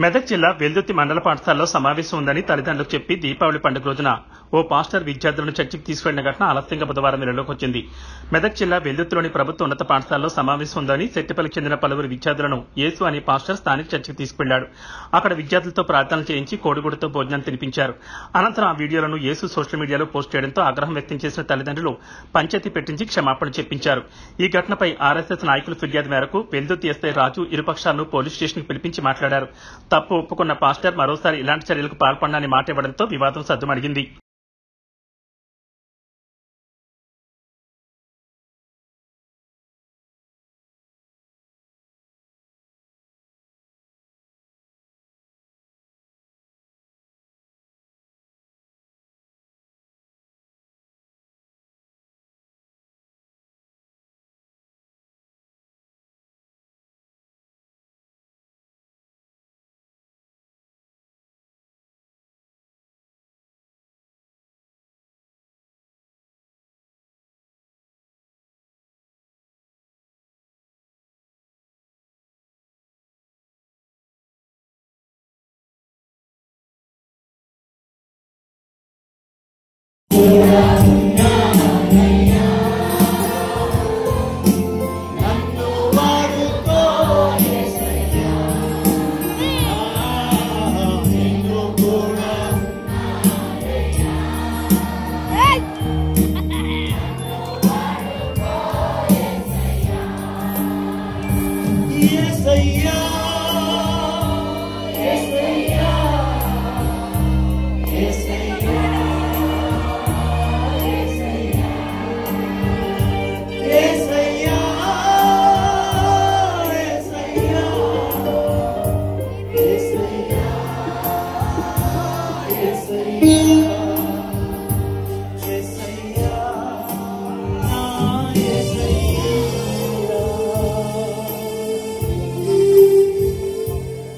మెదక్ జిల్లా వెల్దుర్తి మండల పాఠశాలలో సమావేశం ఉందని తల్లిదండ్రులకు చెప్పి దీపావళి పండుగ రోజున ఓ పాస్టర్ విద్యార్థులను చర్చికి తీసుకెళ్లిన ఘటన ఆలస్యంగా బుధవారం వెలుగులోకి వచ్చింది. మెదక్ జిల్లా వెల్దుర్తిలోని ప్రభుత్వ ఉన్నత పాఠశాలలో సమావేశం ఉందని సెట్టిపల్లికి చెందిన పలువురు విద్యార్థులను యేసు అనే పాస్టర్ స్థానిక చర్చికి తీసుకెళ్లాడు. అక్కడ విద్యార్థులతో ప్రార్థనలు చేయించి కోడిగుడ్డుతో భోజనం తినిపించారు. అనంతరం ఆ వీడియోలను యేసు సోషల్ మీడియాలో పోస్ట్ చేయడంతో ఆగ్రహం వ్యక్తం చేసిన తల్లిదండ్రులు పంచాయతీ పెట్టించి క్షమాపణ చెప్పించారు. ఈ ఘటనపై ఆర్ఎస్ఎస్ నాయకుల ఫిర్యాదు మేరకు వెల్దుర్తి ఎస్ఐ రాజు ఇరుపక్షాలను పోలీస్ స్టేషన్ కు పిలిపించి మాట్లాడారు. తప్పు ఒప్పుకున్న పాస్టర్ మరోసారి ఇలాంటి చర్యలకు పాల్పడనని మాట ఇవ్వడంతో వివాదం సద్దుమణిగింది.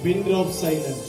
Pin drop silence.